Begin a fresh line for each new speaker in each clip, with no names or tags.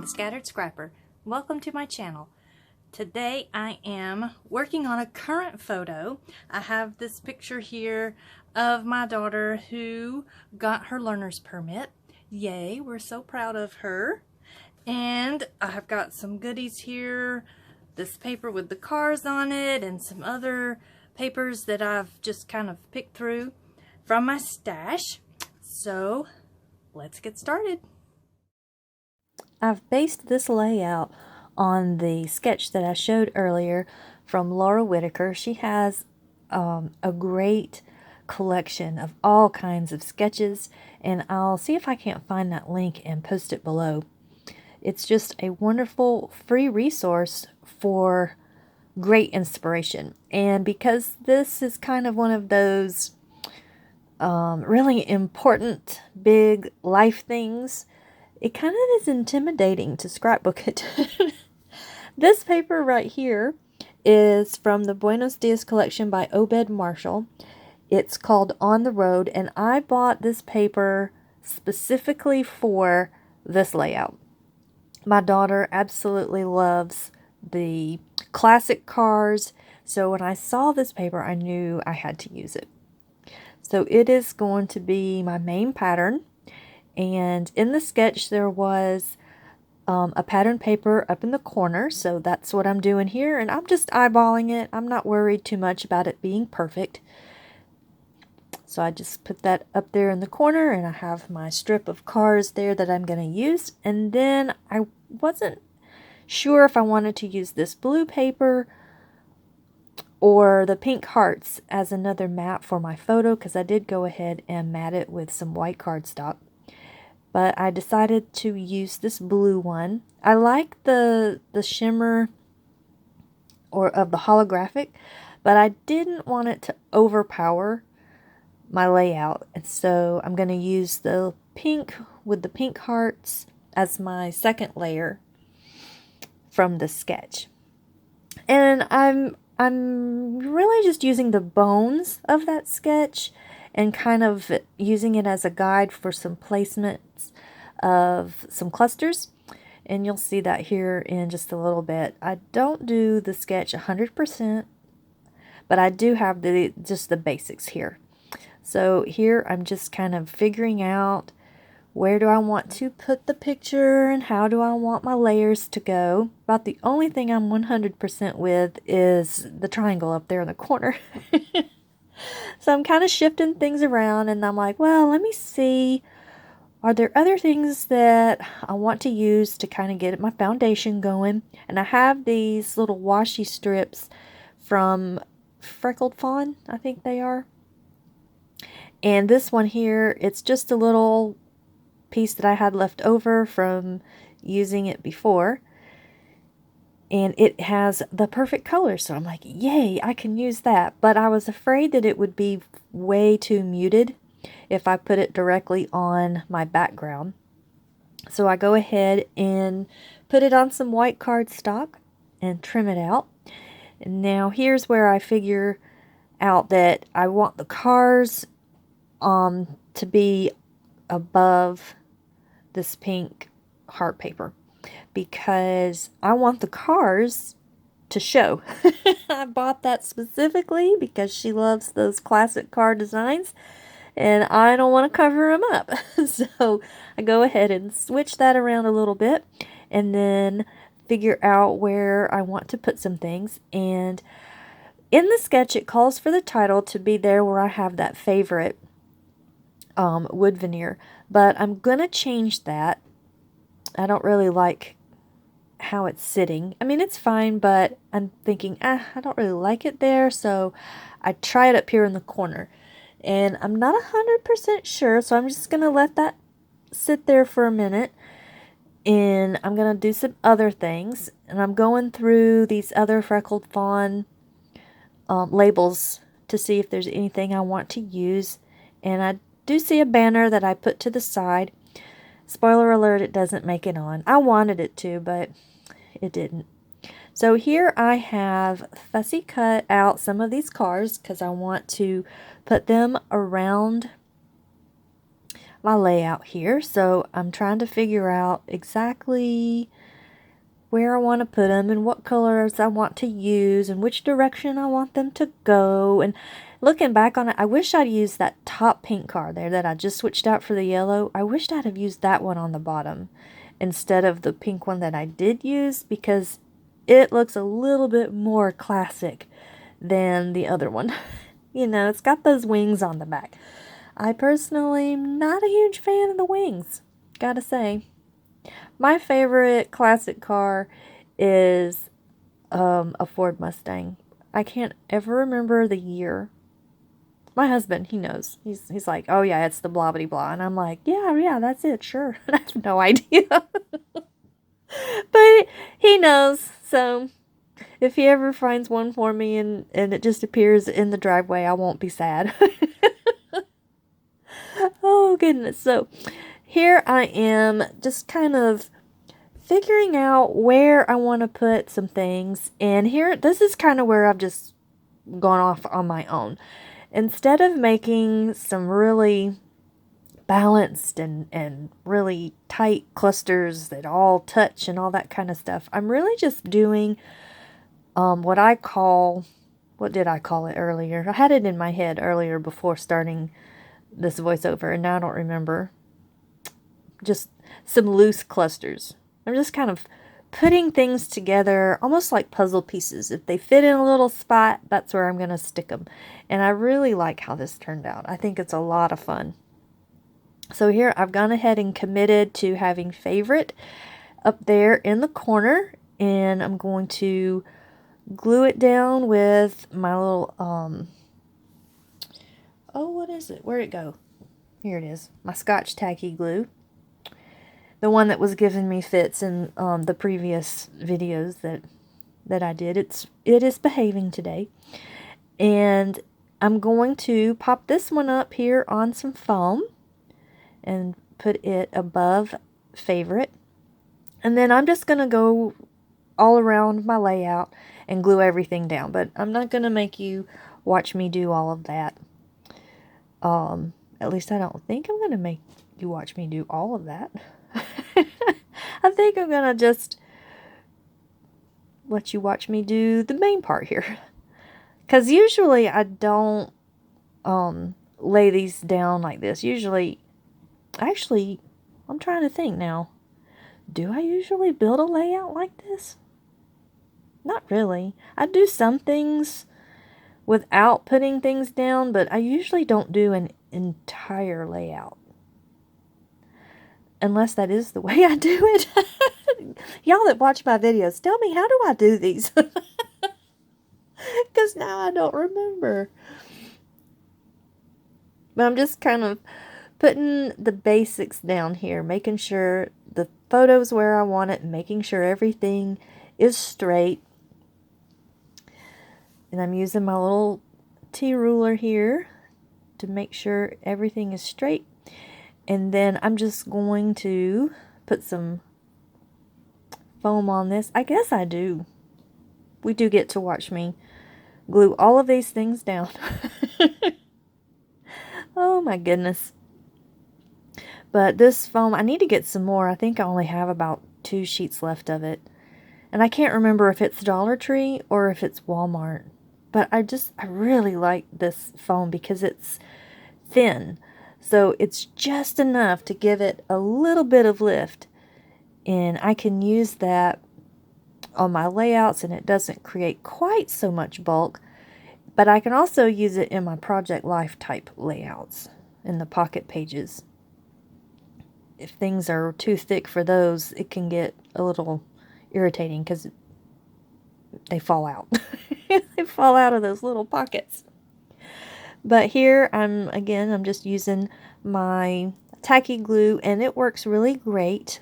the Scattered Scrapper. Welcome to my channel. Today I am working on a current photo. I have this picture here of my daughter who got her learner's permit. Yay, we're so proud of her. And I've got some goodies here. This paper with the cars on it and some other papers that I've just kind of picked through from my stash. So let's get started. I've based this layout on the sketch that I showed earlier from Laura Whitaker. She has a great collection of all kinds of sketches, and I'll see if I can't find that link and post it below. It's just a wonderful free resource for great inspiration. And because this is kind of one of those really important big life things, it kind of is intimidating to scrapbook it. This paper right here is from the Buenos Dias collection by Obed Marshall. It's called On the Road, and I bought this paper specifically for this layout. My daughter absolutely loves the classic cars, so when I saw this paper, I knew I had to use it. So it is going to be my main pattern. And in the sketch there was a pattern paper up in the corner, so that's what I'm doing here, and I'm just eyeballing it. I'm not worried too much about it being perfect. So I just put that up there in the corner, and I have my strip of cars there that I'm going to use. And then I wasn't sure if I wanted to use this blue paper or the pink hearts as another mat for my photo, because I did go ahead and mat it with some white cardstock. But I decided to use this blue one. I like the shimmer of the holographic, but I didn't want it to overpower my layout. And so I'm going to use the pink with the pink hearts as my second layer from the sketch. And I'm really just using the bones of that sketch and kind of using it as a guide for some placements of some clusters. And you'll see that here in just a little bit. I don't do the sketch 100%, but I do have just the basics here. So here I'm just kind of figuring out where do I want to put the picture and how do I want my layers to go. About the only thing I'm 100% with is the triangle up there in the corner. So I'm kind of shifting things around, and I'm like, well, let me see. Are there other things that I want to use to kind of get my foundation going? And I have these little washi strips from Freckled Fawn, I think they are. And this one here, it's just a little piece that I had left over from using it before. And it has the perfect color, so I'm like, yay, I can use that. But I was afraid that it would be way too muted if I put it directly on my background. So I go ahead and put it on some white cardstock and trim it out. And now here's where I figure out that I want the cars to be above this pink heart paper, because I want the cars to show. I bought that specifically because she loves those classic car designs, and I don't want to cover them up. So I go ahead and switch that around a little bit, and then figure out where I want to put some things. And in the sketch, it calls for the title to be there where I have that favorite wood veneer, but I'm gonna change that. I don't really like how it's sitting. I mean, it's fine, but I'm thinking, I don't really like it there, so I try it up here in the corner. And I'm not 100% sure, so I'm just going to let that sit there for a minute. And I'm going to do some other things. And I'm going through these other Freckled Fawn labels to see if there's anything I want to use. And I do see a banner that I put to the side. Spoiler alert, it doesn't make it on. I wanted it to, but it didn't. So here I have fussy cut out some of these cars because I want to put them around my layout here. So I'm trying to figure out exactly where I want to put them and what colors I want to use and which direction I want them to go. And looking back on it, I wish I'd used that top pink card there that I just switched out for the yellow. I wished I'd have used that one on the bottom instead of the pink one that I did use, because it looks a little bit more classic than the other one. You know, it's got those wings on the back. I personally am not a huge fan of the wings, gotta say. My favorite classic car is a Ford Mustang. I can't ever remember the year. My husband, he knows. He's like, oh yeah, it's the blah blah blah, and I'm like, yeah, that's it, sure. I have no idea, but he knows. So if he ever finds one for me and it just appears in the driveway, I won't be sad. Oh goodness. So here I am, just kind of figuring out where I want to put some things. And here, this is kind of where I've just gone off on my own. Instead of making some really balanced and really tight clusters that all touch and all that kind of stuff, I'm really just doing what did I call it earlier? I had it in my head earlier before starting this voiceover, and now I don't remember. Just some loose clusters. I'm just kind of putting things together almost like puzzle pieces. If they fit in a little spot, that's where I'm going to stick them. And I really like how this turned out. I think it's a lot of fun. So here I've gone ahead and committed to having favorite up there in the corner, and I'm going to glue it down with my little what is it? Where'd it go? Here it is. My Scotch tacky glue. The one that was giving me fits in the previous videos that I did. It is behaving today. And I'm going to pop this one up here on some foam and put it above favorite. And then I'm just going to go all around my layout and glue everything down. But I'm not going to make you watch me do all of that. At least I don't think I'm going to make you watch me do all of that. I think I'm going to just let you watch me do the main part here. Because usually I don't lay these down like this. Usually, actually, I'm trying to think now. Do I usually build a layout like this? Not really. I do some things without putting things down, but I usually don't do an entire layout. Unless that is the way I do it. Y'all that watch my videos, tell me, how do I do these? Because now I don't remember. But I'm just kind of putting the basics down here, making sure the photo's where I want it, making sure everything is straight. And I'm using my little T-ruler here to make sure everything is straight. And then I'm just going to put some foam on this. I guess I do. We do get to watch me glue all of these things down. Oh my goodness. But this foam, I need to get some more. I think I only have about 2 sheets left of it. And I can't remember if it's Dollar Tree or if it's Walmart. But I really like this foam because it's thin. So it's just enough to give it a little bit of lift. And I can use that on my layouts and it doesn't create quite so much bulk. But I can also use it in my Project Life type layouts in the pocket pages. If things are too thick for those, it can get a little irritating because they fall out. They fall out of those little pockets. But here I'm just using my tacky glue, and it works really great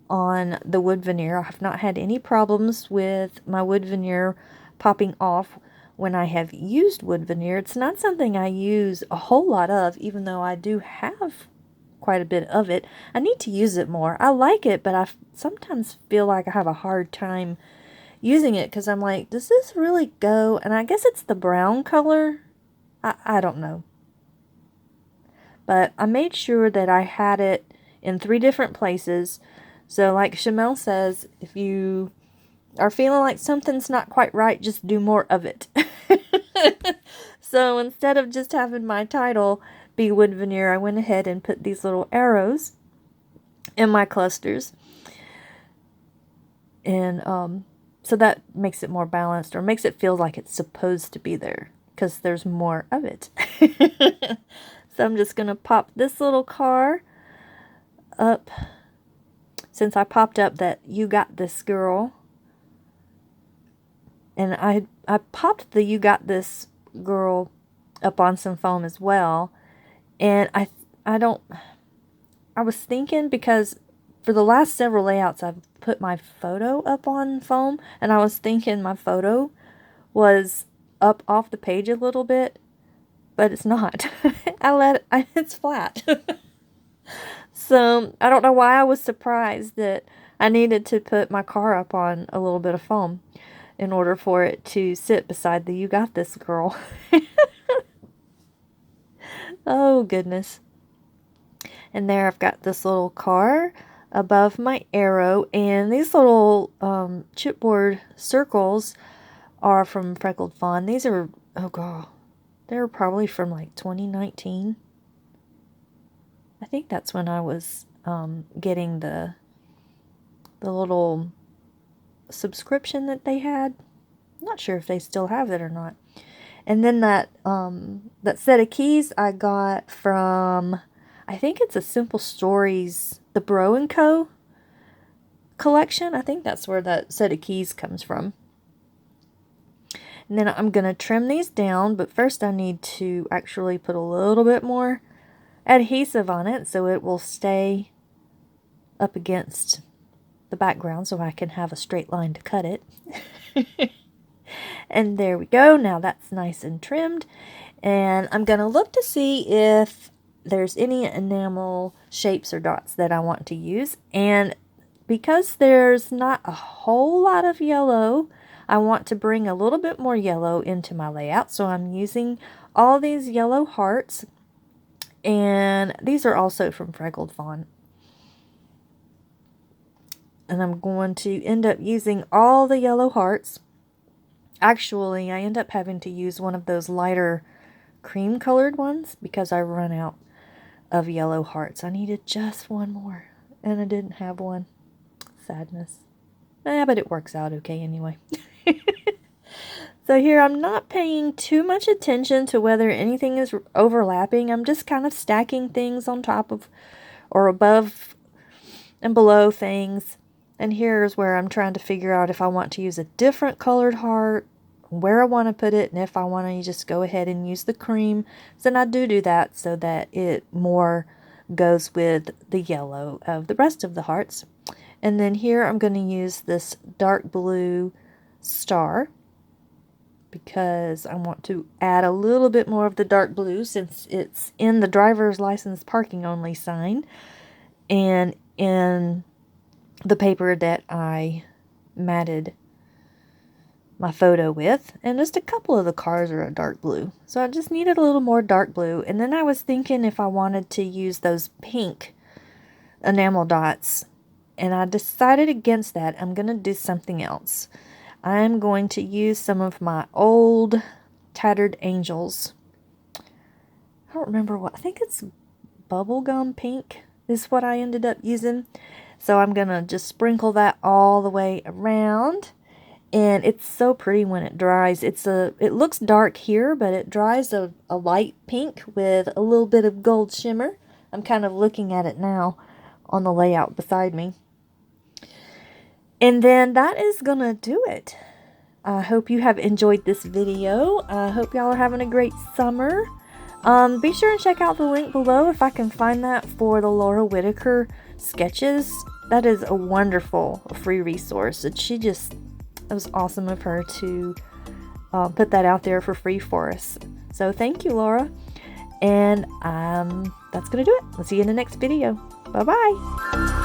on the wood veneer. I have not had any problems with my wood veneer popping off when I have used wood veneer. It's not something I use a whole lot of, even though I do have quite a bit of it. I need to use it more. I like it, but I sometimes feel like I have a hard time using it because I'm like, does this really go? And I guess it's the brown color. I don't know. but I made sure that I had it in 3 different places. So like Shamel says, if you are feeling like something's not quite right, just do more of it. So instead of just having my title be wood veneer, I went ahead and put these little arrows in my clusters. And so that makes it more balanced, or makes it feel like it's supposed to be there, because there's more of it. So I'm just going to pop this little car up. Since I popped up that "You Got This, Girl," and I popped the "You Got This, Girl" up on some foam as well. And I was thinking, because for the last several layouts I've put my photo up on foam, and I was thinking my photo was up off the page a little bit, but it's not. It's flat. So I don't know why I was surprised that I needed to put my car up on a little bit of foam in order for it to sit beside the "You Got This, Girl." Oh, goodness. And there I've got this little car above my arrow, and these little chipboard circles are from Freckled Fawn. These are, oh god, they're probably from like 2019. I think that's when I was getting the little subscription that they had. I'm not sure if they still have it or not. And then that set of keys I got from, I think it's a Simple Stories, the Bro & Co. collection. I think that's where that set of keys comes from. And then I'm going to trim these down, but first I need to actually put a little bit more adhesive on it so it will stay up against the background so I can have a straight line to cut it. And there we go. Now that's nice and trimmed. And I'm going to look to see if there's any enamel shapes or dots that I want to use. And because there's not a whole lot of yellow, I want to bring a little bit more yellow into my layout. So I'm using all these yellow hearts. And these are also from Freckled Fawn. And I'm going to end up using all the yellow hearts. Actually, I end up having to use one of those lighter cream colored ones because I run out of yellow hearts. I needed just one more, and I didn't have one. Sadness. But it works out okay anyway. So here I'm not paying too much attention to whether anything is overlapping. I'm just kind of stacking things on top of or above and below things. And here's where I'm trying to figure out if I want to use a different colored heart, where I want to put it, and if I want to just go ahead and use the cream. So then I do that so that it more goes with the yellow of the rest of the hearts. And then here I'm going to use this dark blue star because I want to add a little bit more of the dark blue since it's in the driver's license parking only sign and in the paper that I matted my photo with, and just a couple of the cars are a dark blue. So I just needed a little more dark blue. And then I was thinking if I wanted to use those pink enamel dots, and I decided against that. I'm going to do something else. I'm going to use some of my old Tattered Angels. I don't remember what, I think it's bubblegum pink is what I ended up using. So I'm going to just sprinkle that all the way around. And it's so pretty when it dries. It looks dark here, but it dries a light pink with a little bit of gold shimmer. I'm kind of looking at it now on the layout beside me. And then that is going to do it. I hope you have enjoyed this video. I hope y'all are having a great summer. Be sure and check out the link below if I can find that for the Laura Whitaker sketches. That is a wonderful free resource. It was awesome of her to put that out there for free for us. So thank you, Laura. And that's going to do it. I'll see you in the next video. Bye-bye.